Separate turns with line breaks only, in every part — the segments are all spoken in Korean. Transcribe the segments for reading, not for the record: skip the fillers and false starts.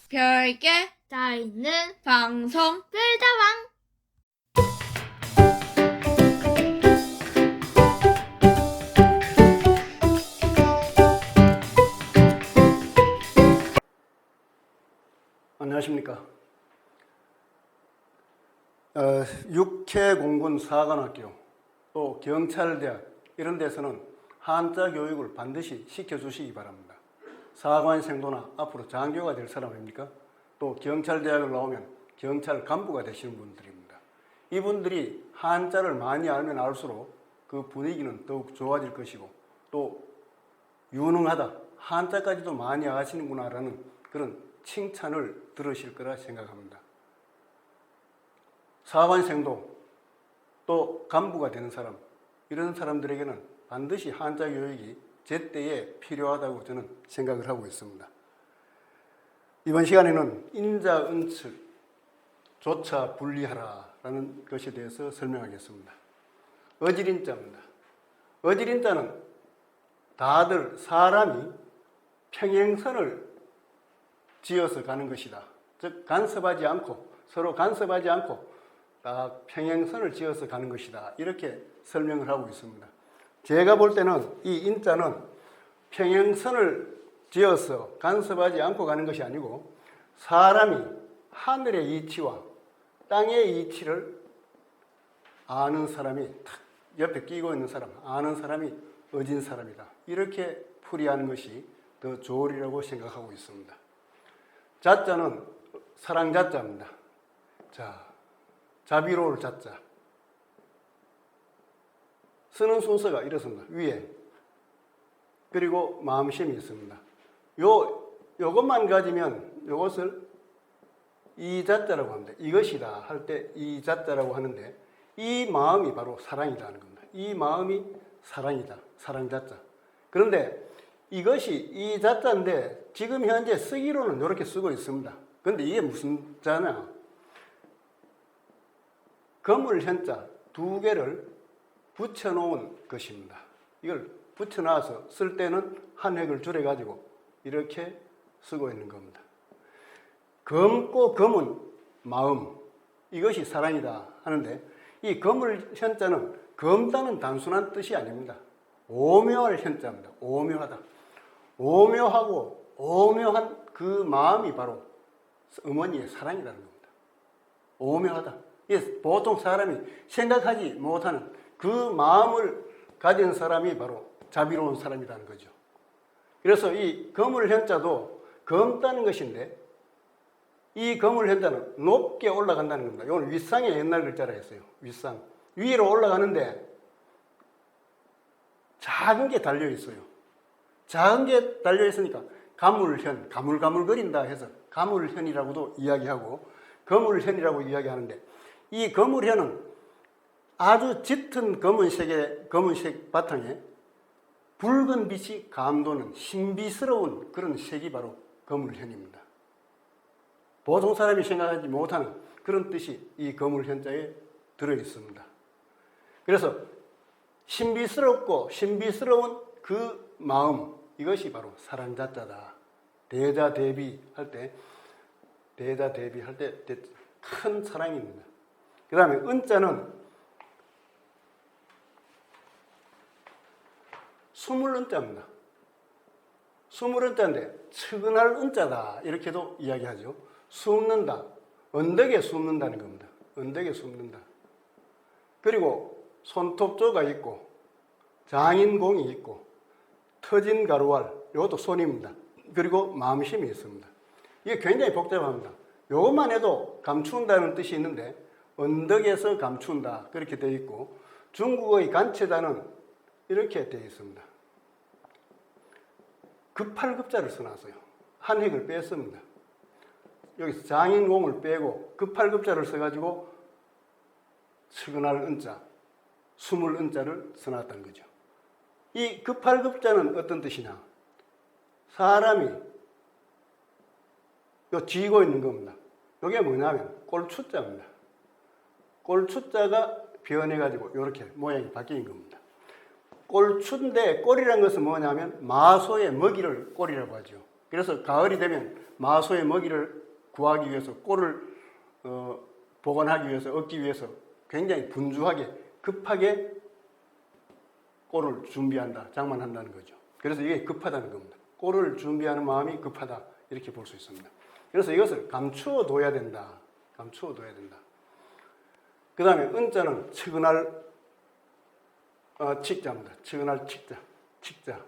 별게
다 있는
방송
별다방.
안녕하십니까. 육해 공군 사관학교 또 경찰대학 이런 데서는 한자 교육을 반드시 시켜주시기 바랍니다. 사관생도나 앞으로 장교가 될 사람입니까? 또 경찰대학을 나오면 경찰 간부가 되시는 분들입니다. 이분들이 한자를 많이 알면 알수록 그 분위기는 더욱 좋아질 것이고 또 유능하다, 한자까지도 많이 아시는구나라는 그런 칭찬을 들으실 거라 생각합니다. 사관생도 또 간부가 되는 사람, 이런 사람들에게는 반드시 한자 교육이 제때에 필요하다고 저는 생각을 하고 있습니다. 이번 시간에는 인자, 은출, 조차 분리하라라는 것에 대해서 설명하겠습니다. 어지린자입니다. 어지린자는 다들 사람이 평행선을 지어서 가는 것이다. 즉 간섭하지 않고 서로 간섭하지 않고 딱 평행선을 지어서 가는 것이다. 이렇게 설명을 하고 있습니다. 제가 볼 때는 이 인자는 평행선을 지어서 간섭하지 않고 가는 것이 아니고 사람이 하늘의 이치와 땅의 이치를 아는 사람이 탁 옆에 끼고 있는 사람, 아는 사람이 어진 사람이다. 이렇게 풀이하는 것이 더 좋으리라고 생각하고 있습니다. 자자는 사랑자자입니다. 자, 자비로울 자자. 쓰는 순서가 이렇습니다. 위에. 그리고 마음심이 있습니다. 요것만 가지면 요것을 이 자자라고 합니다. 이것이다 할 때 이 자자라고 하는데 이 마음이 바로 사랑이라는 겁니다. 이 마음이 사랑이다. 사랑자자. 그런데 이것이 이 자자인데 지금 현재 쓰기로는 이렇게 쓰고 있습니다. 그런데 이게 무슨 자냐? 거물 현자 두 개를 붙여놓은 것입니다. 이걸 붙여놔서 쓸 때는 한 획을 줄여가지고 이렇게 쓰고 있는 겁니다. 검고 검은 마음, 이것이 사랑이다 하는데 이 거물 현자는 검다는 단순한 뜻이 아닙니다. 오묘할 현자입니다. 오묘하다. 오묘하고 오묘한 그 마음이 바로 어머니의 사랑이라는 겁니다. 오묘하다. 보통 사람이 생각하지 못하는 그 마음을 가진 사람이 바로 자비로운 사람이라는 거죠. 그래서 이 거물 현자도 검다는 것인데 이 거물 현자는 높게 올라간다는 겁니다. 이건 윗상의 옛날 글자라 했어요. 윗상. 위로 올라가는데 작은 게 달려 있어요. 작은 게 달려 있으니까 가물현, 가물가물거린다 해서 가물현이라고도 이야기하고 거물현이라고 이야기하는데 이 거물현은 아주 짙은 검은색 바탕에 붉은 빛이 감도는 신비스러운 그런 색이 바로 거물현입니다. 보통 사람이 생각하지 못하는 그런 뜻이 이 거물현자에 들어 있습니다. 그래서 신비스럽고 신비스러운 그 마음, 이것이 바로 사랑자자다. 대자대비할 때 큰 사랑입니다. 그 다음에 은자는 숨을 은자입니다. 숨을 은자인데 측은할 은자다 이렇게도 이야기하죠. 숨는다. 언덕에 숨는다는 겁니다. 언덕에 숨는다. 그리고 손톱조가 있고 장인공이 있고 터진 가루알, 이것도 손입니다. 그리고 마음심이 있습니다. 이게 굉장히 복잡합니다. 이것만 해도 감춘다는 뜻이 있는데 언덕에서 감춘다 그렇게 되어 있고 중국의 간체자는 이렇게 되어 있습니다. 급할급자를 써놨어요. 한 획을 뺐습니다. 여기서 장인공을 빼고 급할급자를 써가지고 측은할 은자, 숨을 은자를 써놨다는 거죠. 이 급할급자는 어떤 뜻이냐? 사람이 쥐고 있는 겁니다. 이게 뭐냐면 꼴추자입니다. 꼴추자가 변해가지고 이렇게 모양이 바뀐 겁니다. 꼴추인데 꼴이라는 것은 뭐냐면 마소의 먹이를 꼴이라고 하죠. 그래서 가을이 되면 마소의 먹이를 구하기 위해서 꼴을 보관하기 위해서 얻기 위해서 굉장히 분주하게 급하게 꼴을 준비한다, 장만한다는 거죠. 그래서 이게 급하다는 겁니다. 꼴을 준비하는 마음이 급하다 이렇게 볼 수 있습니다. 그래서 이것을 감추어 둬야 된다. 감추어 둬야 된다. 그 다음에 은자는 측은할 칙자입니다. 측은할 칙자.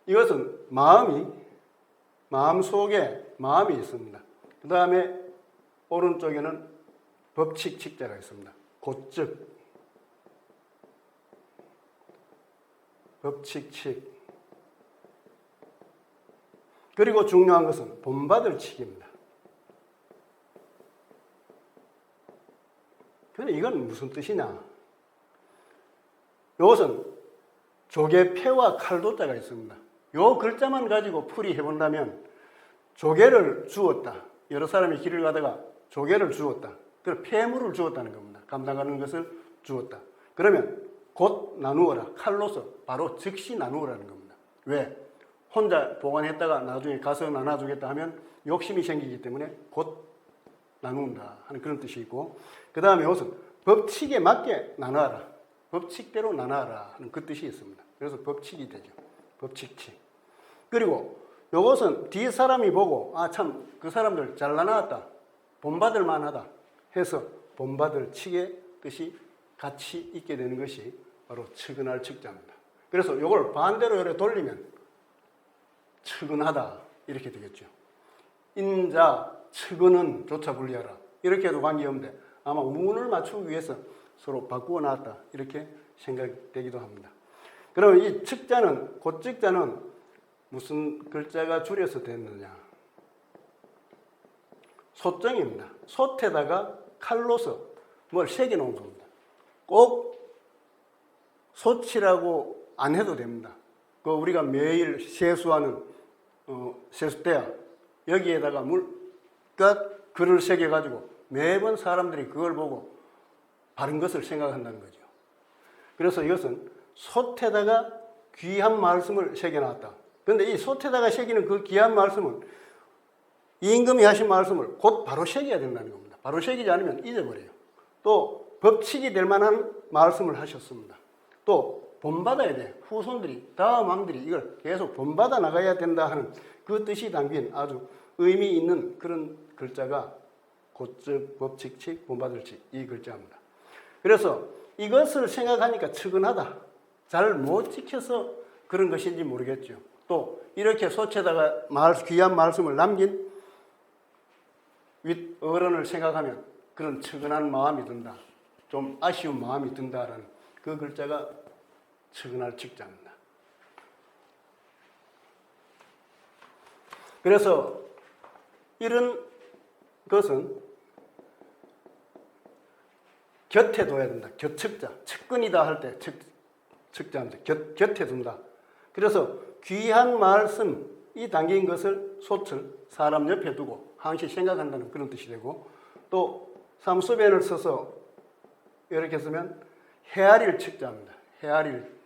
이것은 마음 속에 마음이 있습니다. 그 다음에 오른쪽에는 법칙 칙자가 있습니다. 곧즉 법칙칙. 그리고 중요한 것은 본받을 칙입니다. 근데 이건 무슨 뜻이냐? 이것은 조개패와 칼도자가 있습니다. 요 글자만 가지고 풀이해 본다면 조개를 주었다. 여러 사람이 길을 가다가 조개를 주었다. 그 폐물을 주었다는 겁니다. 감당하는 것을 주었다. 그러면 곧 나누어라. 칼로서 바로 즉시 나누어라는 겁니다. 왜? 혼자 보관했다가 나중에 가서 나눠주겠다 하면 욕심이 생기기 때문에 곧 나눈다 하는 그런 뜻이 있고, 그 다음에 이것은 법칙에 맞게 나눠라. 법칙대로 나눠라 하는 그 뜻이 있습니다. 그래서 법칙이 되죠. 법칙칙. 그리고 이것은 뒤 사람이 보고 참 그 사람들 잘 나눠왔다. 본받을 만하다 해서 본받을 칙의 뜻이 같이 있게 되는 것이 바로 측은할 칙자입니다. 그래서 이걸 반대로 이렇게 돌리면 측은하다 이렇게 되겠죠. 인자, 측은은 조차 분리하라. 이렇게 해도 관계없는데 아마 운을 맞추기 위해서 서로 바꾸어 놨다 이렇게 생각되기도 합니다. 그러면 이 측자는, 곧측자는 무슨 글자가 줄여서 됐느냐? 소정입니다. 솥에다가 칼로서 뭘 새겨 놓은 겁니다. 꼭 솥이라고 안 해도 됩니다. 그 우리가 매일 세수하는 세수대야 여기에다가 글을 새겨 가지고 매번 사람들이 그걸 보고 바른 것을 생각한다는 거죠. 그래서 이것은 솥에다가 귀한 말씀을 새겨 놨다. 그런데 이 솥에다가 새기는 그 귀한 말씀은 임금이 하신 말씀을 곧 바로 새겨야 된다는 겁니다. 바로 새기지 않으면 잊어버려요. 또 법칙이 될 만한 말씀을 하셨습니다. 또 본받아야 돼. 후손들이, 다음 왕들이 이걸 계속 본받아 나가야 된다 하는 그 뜻이 담긴 아주 의미 있는 그런 글자가 곧즉, 법칙칙, 본받을칙 이 글자입니다. 그래서 이것을 생각하니까 측은하다. 잘 못 지켜서 그런 것인지 모르겠죠. 또 이렇게 소체다가 귀한 말씀을 남긴 윗 어른을 생각하면 그런 측은한 마음이 든다. 좀 아쉬운 마음이 든다라는 그 글자가 측은할 칙자입니다. 그래서 이런 것은 곁에 둬야 된다. 곁측자. 측근이다 할 때 측자입니다. 곁에 둔다. 그래서 귀한 말씀이 담긴 것을 솥을 사람 옆에 두고 항시 생각한다는 그런 뜻이 되고, 또 삼수변을 써서 이렇게 쓰면 헤아릴 측자입니다. 헤아릴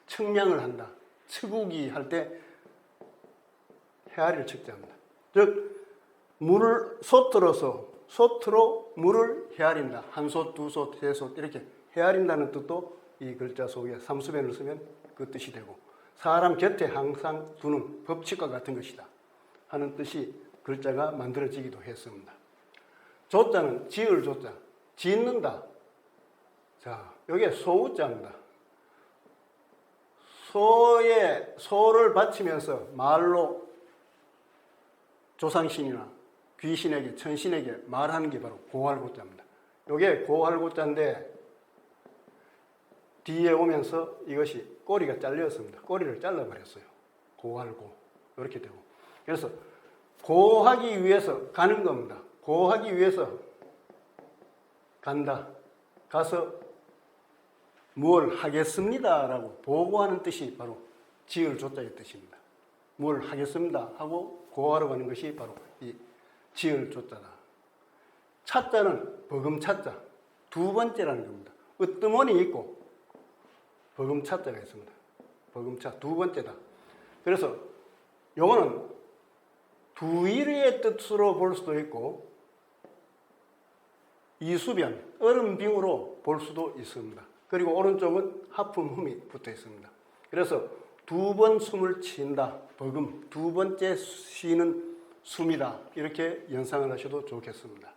측량을 한다. 측우기 할 때 헤아릴 측자입니다. 즉 물을 솥으로 물을 헤아린다. 한 솥, 두 솥, 세 솥 이렇게 헤아린다는 뜻도 이 글자 속에 삼수변을 쓰면 그 뜻이 되고, 사람 곁에 항상 두는 법칙과 같은 것이다 하는 뜻이 글자가 만들어지기도 했습니다. 조자는 지을 조자, 짓는다. 자, 여기에 소우자입니다. 소를 바치면서 말로 조상신이나 귀신에게, 천신에게 말하는 게 바로 고할고자입니다. 이게 고할고자인데 뒤에 오면서 이것이 꼬리가 잘렸습니다. 꼬리를 잘라버렸어요. 고할고 이렇게 되고, 그래서 고하기 위해서 가는 겁니다. 고하기 위해서 간다. 가서 뭘 하겠습니다 라고 보고하는 뜻이 바로 지을 조자의 뜻입니다. 뭘 하겠습니다 하고 고하러 가는 것이 바로 이 지을 조자다. 차자는 버금차자, 두 번째라는 겁니다. 으뜸원이 있고 버금차자가 있습니다. 버금차 두 번째다. 그래서 요거는 두일의 뜻으로 볼 수도 있고 이수변, 얼음빙으로 볼 수도 있습니다. 그리고 오른쪽은 하품흠이 붙어 있습니다. 그래서 두 번 숨을 쉰다. 버금, 두 번째 쉬는 숨이다. 이렇게 연상을 하셔도 좋겠습니다.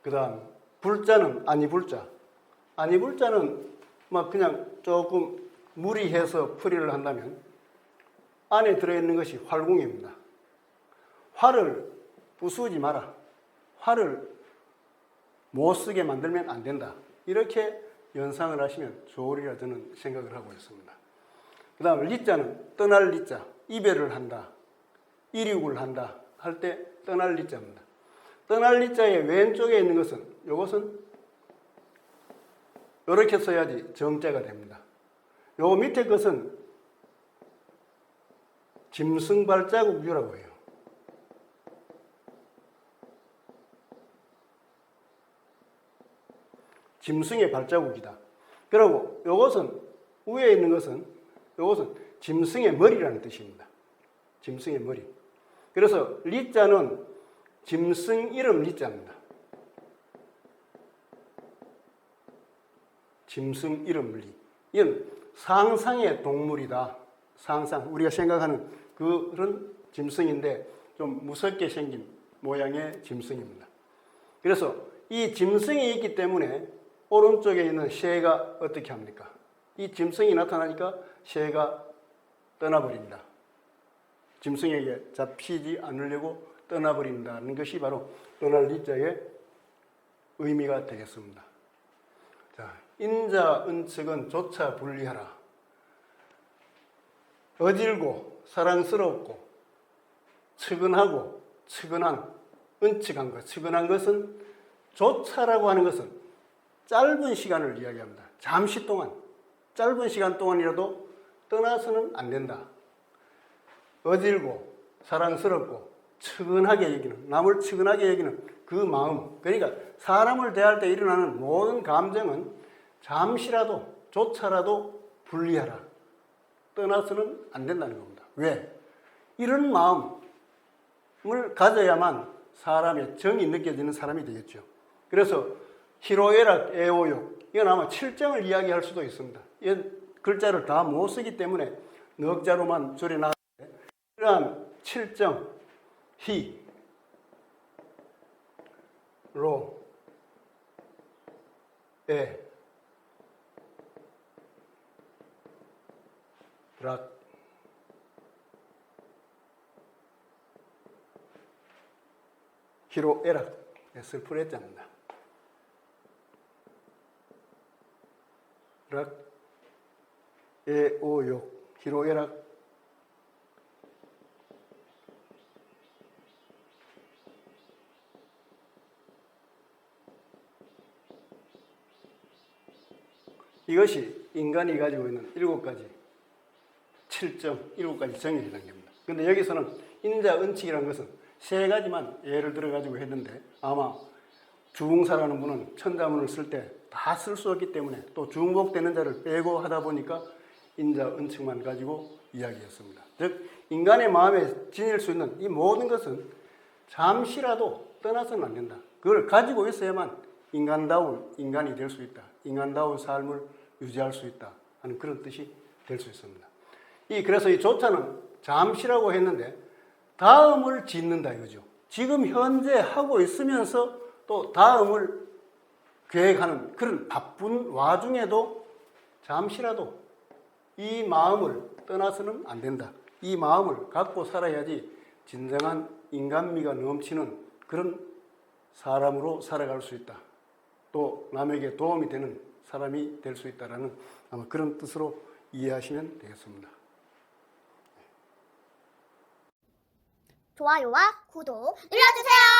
그 다음 불자는 아니불자. 아니불자는 막 그냥 조금 무리해서 풀이를 한다면 안에 들어있는 것이 활궁입니다. 활을 부수지 마라. 활을 못 쓰게 만들면 안 된다. 이렇게 연상을 하시면 좋으리라 저는 생각을 하고 있습니다. 그 다음 리자는 떠날 리자, 이별을 한다, 이륙을 한다 할 때 떠날 리자입니다. 떠날 리자의 왼쪽에 있는 것은 이것은 이렇게 써야지 정자가 됩니다. 요 밑에 것은 짐승 발자국유라고 해요. 짐승의 발자국이다. 그리고 이것은 위에 있는 것은 이것은 짐승의 머리라는 뜻입니다. 짐승의 머리. 그래서 리자는 짐승 이름 리자입니다. 짐승 이름 리. 이건 상상의 동물이다. 상상. 우리가 생각하는 그런 짐승인데 좀 무섭게 생긴 모양의 짐승입니다. 그래서 이 짐승이 있기 때문에 오른쪽에 있는 새가 어떻게 합니까? 이 짐승이 나타나니까 새가 떠나버린다. 짐승에게 잡히지 않으려고 떠나버린다는 것이 바로 떠날 리자의 의미가 되겠습니다. 자, 인자, 은측은 조차 분리하라. 어질고 사랑스럽고 측은하고 측은한, 은측한 것, 측은한 것은 조차라고 하는 것은 짧은 시간을 이야기합니다. 잠시 동안, 짧은 시간 동안이라도 떠나서는 안 된다. 어질고 사랑스럽고 측은하게 여기는, 남을 측은하게 여기는 그 마음, 그러니까 사람을 대할 때 일어나는 모든 감정은 잠시라도, 조차라도 분리하라. 떠나서는 안 된다는 겁니다. 왜? 이런 마음을 가져야만 사람의 정이 느껴지는 사람이 되겠죠. 그래서 희로애락, 애오욕, 이건 아마 칠정을 이야기할 수도 있습니다. 이 글자를 다 못 쓰기 때문에 넉자로만 줄여놨는데 이러한 칠정, 희, 로, 애, 락, 희로애락, 슬픈 애자입니다. 락, 애오욕, 희로애락, 이것이 인간이 가지고 있는 7가지 칠정, 7가지 정에 해당됩니다. 그런데 여기서는 인자, 은칙이라는 것은 3가지만 예를 들어 가지고 했는데 아마 주응사라는 분은 천자문을 쓸 때 다 쓸 수 없기 때문에 또 중복되는 자를 빼고 하다 보니까 인자, 은칙만 가지고 이야기했습니다. 즉 인간의 마음에 지닐 수 있는 이 모든 것은 잠시라도 떠나서는 안 된다. 그걸 가지고 있어야만 인간다운 인간이 될 수 있다. 인간다운 삶을 유지할 수 있다 하는 그런 뜻이 될 수 있습니다. 그래서 이 조차는 잠시라고 했는데 다음을 짓는다 이거죠. 지금 현재 하고 있으면서 또 다음을 계획하는 그런 바쁜 와중에도 잠시라도 이 마음을 떠나서는 안 된다. 이 마음을 갖고 살아야지 진정한 인간미가 넘치는 그런 사람으로 살아갈 수 있다. 또 남에게 도움이 되는 사람이 될 수 있다라는 아마 그런 뜻으로 이해하시면 되겠습니다.
좋아요와 구독 눌러주세요.